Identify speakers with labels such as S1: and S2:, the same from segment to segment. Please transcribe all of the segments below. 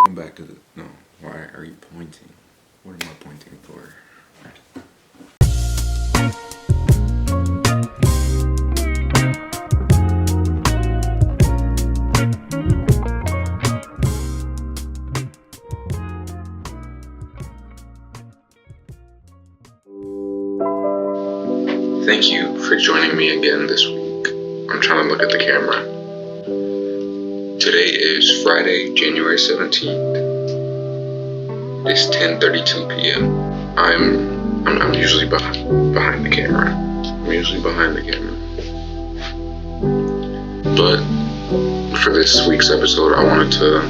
S1: Welcome back to the... No, why are you pointing? What am I pointing for? Thank you for joining me again this week. I'm trying to look at the camera. Today is Friday, January 17th. It's 10:32 p.m. I'm usually behind the camera. But for this week's episode, I wanted to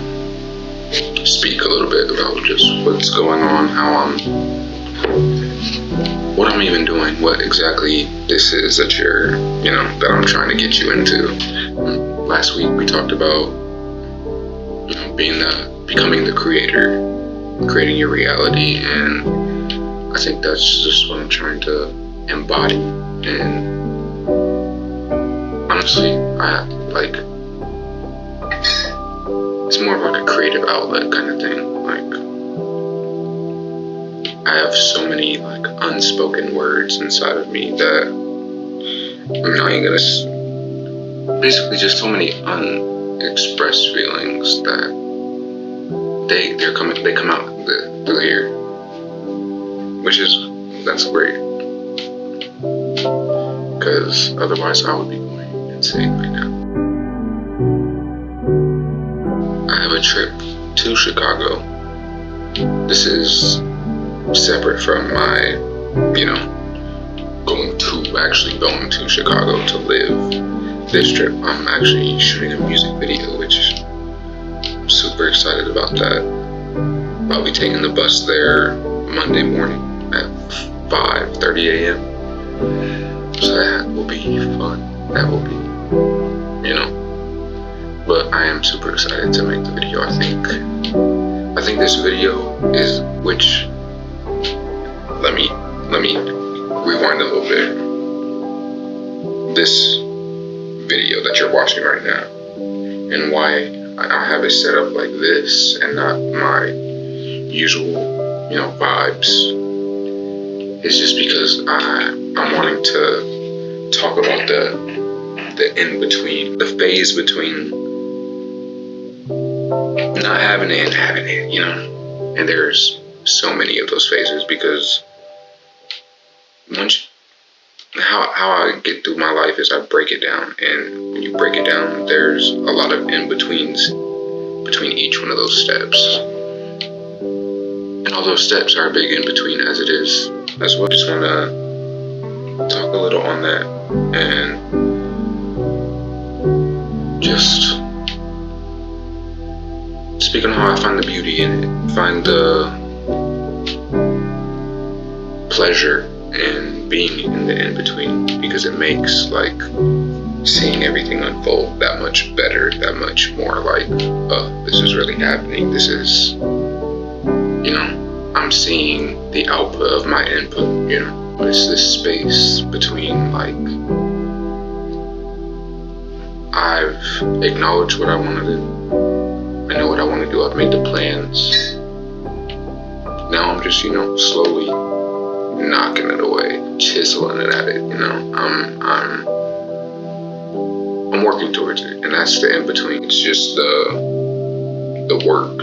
S1: speak a little bit about just what's going on, what I'm even doing, what exactly this is that that I'm trying to get you into. Last week we talked about, becoming the creator, creating your reality, and I think that's just what I'm trying to embody. And honestly, it's more of like a creative outlet kind of thing. I have so many unspoken words inside of me that basically just so many unexpressed feelings that they come out through here, that's great, because otherwise I would be going insane right now. I have a trip to Chicago. This is separate from my, going to Chicago to live. This trip, I'm actually shooting a music video, which I'm super excited about that. I'll be taking the bus there Monday morning at 5:30 a.m. So that will be fun. That will be, But I am super excited to make the video. I think this video is Let me rewind a little bit. This video that you're watching right now, and why I have it set up like this and not my usual, vibes, is just because I'm wanting to talk about the in-between, the phase between not having it and having it, And there's so many of those phases, because how I get through my life is I break it down, and when you break it down, there's a lot of in-betweens between each one of those steps, and all those steps are a big in-between as it is. That's what I just want to talk a little on that, and just speak on how I find the beauty in it, find the pleasure in being in the in-between, because it makes seeing everything unfold that much better, that much more this is really happening. This is, I'm seeing the output of my input, It's this space between I've acknowledged what I want to do. I know what I want to do. I've made the plans. Now I'm just, slowly knocking it away, chiseling it at it. I'm working towards it, and that's the in between. It's just the work.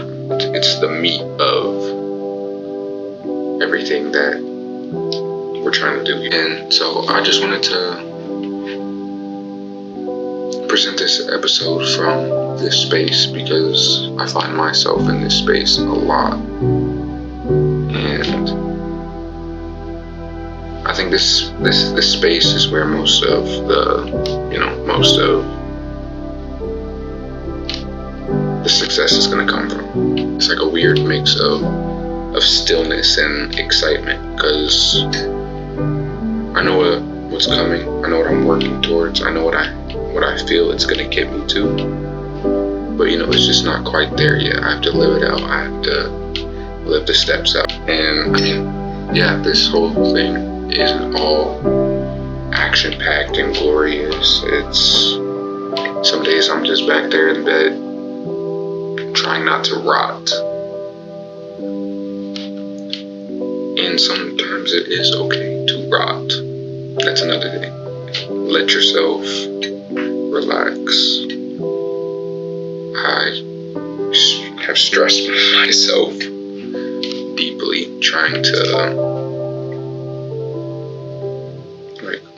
S1: It's the meat of everything that we're trying to do. And so I just wanted to present this episode from this space, because I find myself in this space a lot, and I think this space is where most of the success is going to come from. It's like a weird mix of stillness and excitement, because I know what's coming. I know what I'm working towards. I know what I feel it's going to get me to. But it's just not quite there yet. I have to live it out. I have to live the steps out. And this whole thing isn't all action-packed and glorious. It's some days I'm just back there in bed trying not to rot. And sometimes it is okay to rot. That's another thing. Let yourself relax. I have stressed myself deeply trying to,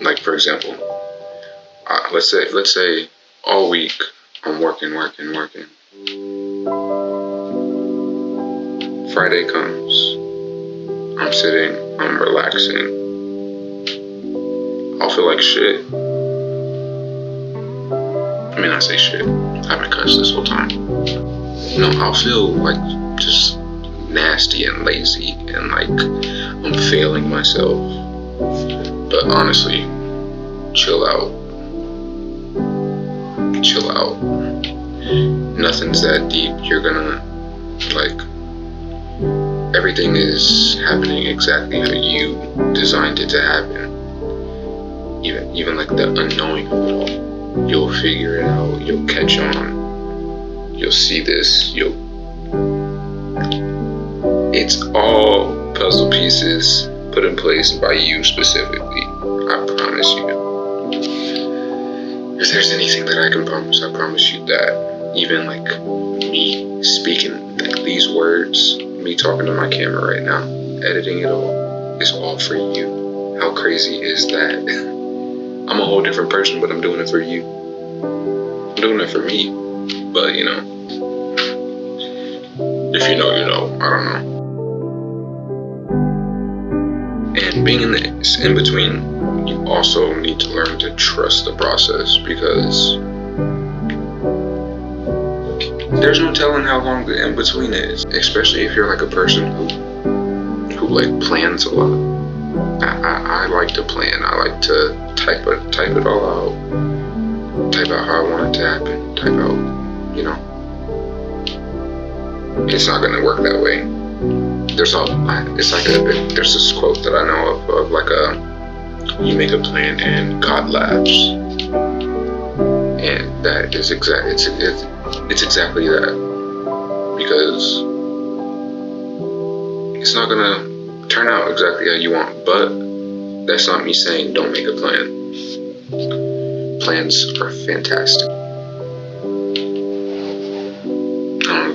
S1: like for example, let's say all week I'm working. Friday comes, I'm sitting, I'm relaxing. I'll feel like shit. I mean, I say shit. I haven't cussed this whole time. I'll feel like just nasty and lazy and like I'm failing myself. But honestly, chill out. Nothing's that deep. You're gonna, everything is happening exactly how you designed it to happen. Even like the unknowing of it all. You'll figure it out. You'll catch on. You'll see this. It's all puzzle pieces put in place by you specifically. I promise you. If there's anything that I can promise, I promise you that. Even like me speaking like these words, me talking to my camera right now, editing it all, is all for you. How crazy is that? I'm a whole different person, but I'm doing it for you. I'm doing it for me. But if you know, you know. I don't know. And being in this in between, you also need to learn to trust the process, because there's no telling how long the in between is. Especially if you're like a person who like plans a lot. I like to plan. I like to type it all out. Type out how I want it to happen. Type out, It's not gonna work that way. There's this quote that I know of like you make a plan and God laughs, and that is it's exactly that, because it's not gonna turn out exactly how you want. But that's not me saying don't make a plan. Plans are fantastic.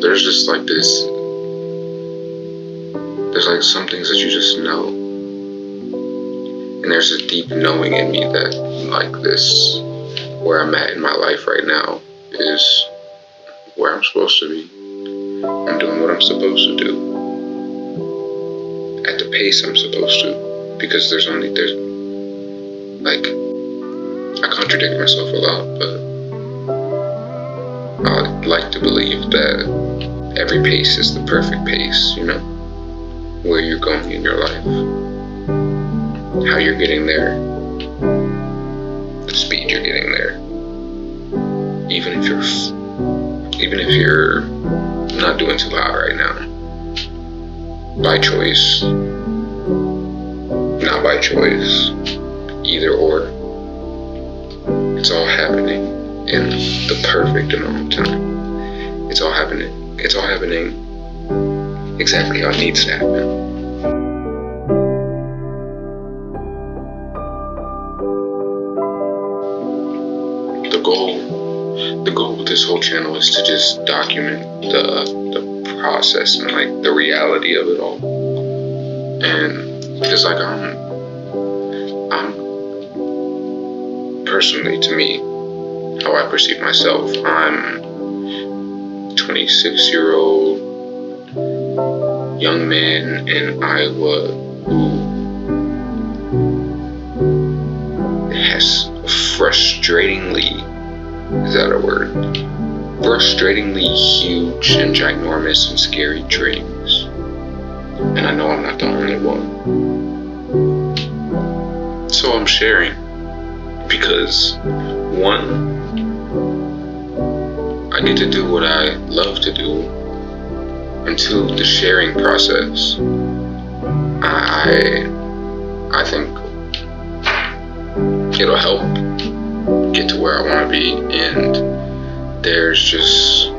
S1: There's just like this. There's like some things that you just know. And there's a deep knowing in me that like this, where I'm at in my life right now, is where I'm supposed to be. I'm doing what I'm supposed to do. At the pace I'm supposed to. Because there's I contradict myself a lot, but I like to believe that every pace is the perfect pace, where you're going in your life, how you're getting there, the speed you're getting there. Even if you're not doing too hot right now, by choice, not by choice, either or, it's all happening in the perfect amount of time. It's all happening exactly how it needs to happen. The goal with this whole channel is to just document the process and like the reality of it all. And because like I'm personally, to me, how I perceive myself, I'm 26-year-old young man in Iowa who has frustratingly huge and ginormous and scary dreams. And I know I'm not the only one. So I'm sharing because, one, I get to do what I love to do, and two, the sharing process, I think it'll help get to where I want to be. And there's just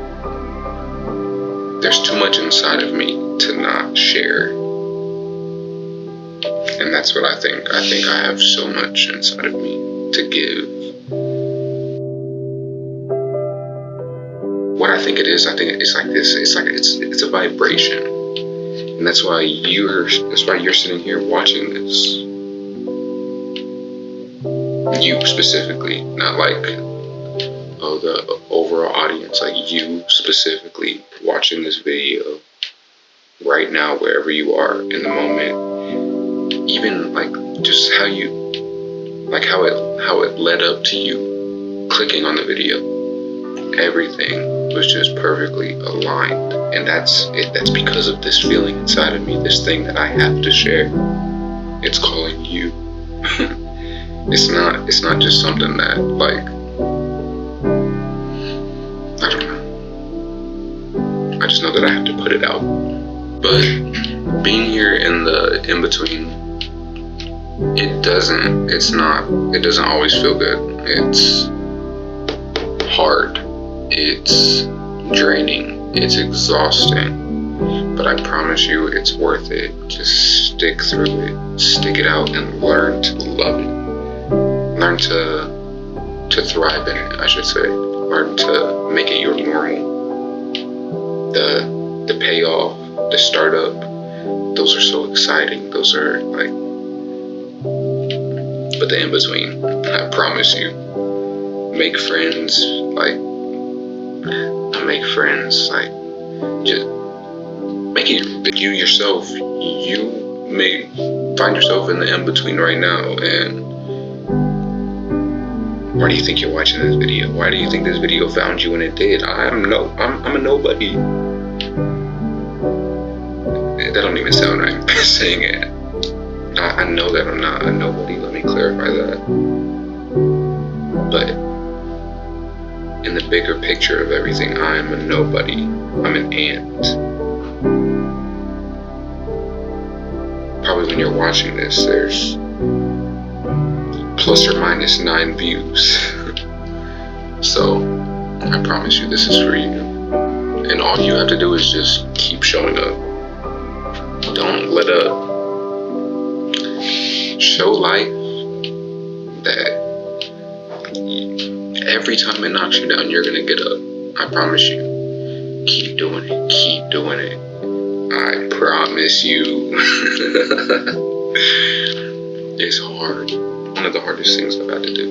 S1: there's too much inside of me to not share. And that's what I think. I think I have so much inside of me to give. What I think it is, I think it's like this. It's like it's a vibration, and that's why you're sitting here watching this. You specifically, not like the overall audience. Like you specifically watching this video right now, wherever you are in the moment. Even like just how it led up to you clicking on the video. Everything was just perfectly aligned, and that's because of this feeling inside of me, this thing that I have to share. It's calling you. It's not just something that, like, I don't know. I just know that I have to put it out. But being here in the in between, it doesn't always feel good. It's hard. It's draining. It's exhausting. But I promise you, it's worth it. Just stick through it. Stick it out and learn to love it. Learn to thrive in it, I should say. Learn to make it your normal. The payoff, the startup, those are so exciting. Those are like, but the in-between, I promise you, make friends, just make it you yourself. You may find yourself in the in-between right now, and why do you think you're watching this video? Why do you think this video found you when it did? I'm a nobody. That don't even sound right saying it. I know that I'm not a nobody. Let me clarify that. But in the bigger picture of everything, I am a nobody. I'm an ant. Probably when you're watching this, there's plus or minus 9 views. So I promise you, this is for you. And all you have to do is just keep showing up. Don't let up. Show life that every time it knocks you down, you're gonna get up. I promise you. Keep doing it. Keep doing it. I promise you. It's hard. One of the hardest things I've had to do.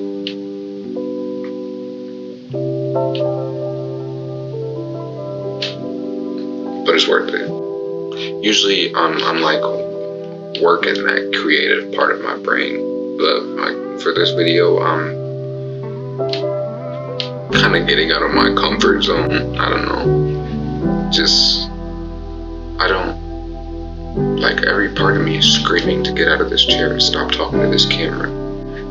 S1: But it's worth it. Usually I'm like working that creative part of my brain, but like for this video, I'm kind of getting out of my comfort zone. I don't know. Like every part of me is screaming to get out of this chair and stop talking to this camera.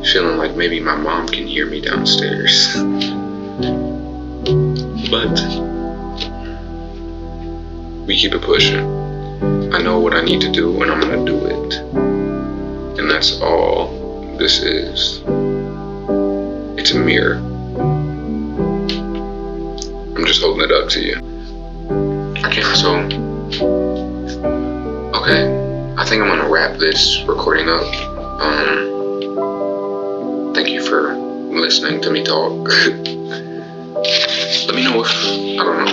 S1: Feeling like maybe my mom can hear me downstairs. But we keep it pushing. I know what I need to do and I'm gonna do it. And that's all this is. It's a mirror. I'm just holding it up to you. Okay, I think I'm gonna wrap this recording up. Thank you for listening to me talk. Let me know if, I don't know.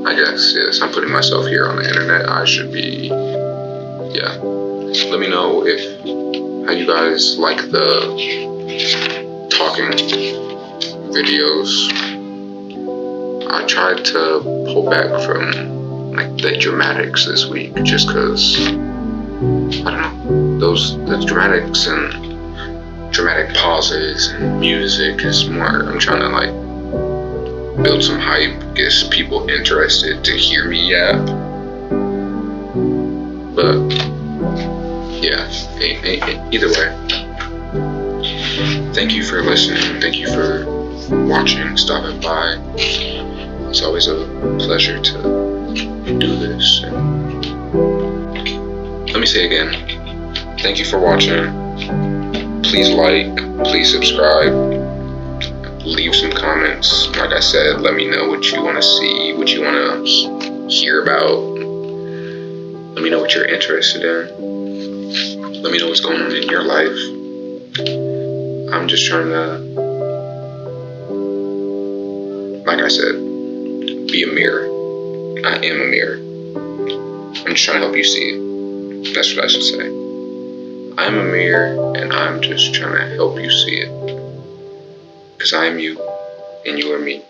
S1: I guess, yes, I'm putting myself here on the internet. I should be, yeah. Let me know how you guys like the talking videos. I tried to pull back from like the dramatics this week, just cause, I don't know, the dramatics and dramatic pauses and music is more, I'm trying to like build some hype, get people interested to hear me yap. But yeah, either way, thank you for listening, thank you for watching, stopping by. It's always a pleasure to do this. Let me say again, thank you for watching. Please like, please subscribe, leave some comments. Like I said, let me know what you want to see, what you want to hear about. Let me know what you're interested in. Let me know what's going on in your life. I'm just trying to, like I said, be a mirror. I am a mirror. I'm just trying to help you see it. That's what I should say. I'm a mirror, and I'm just trying to help you see it. Because I am you, and you are me.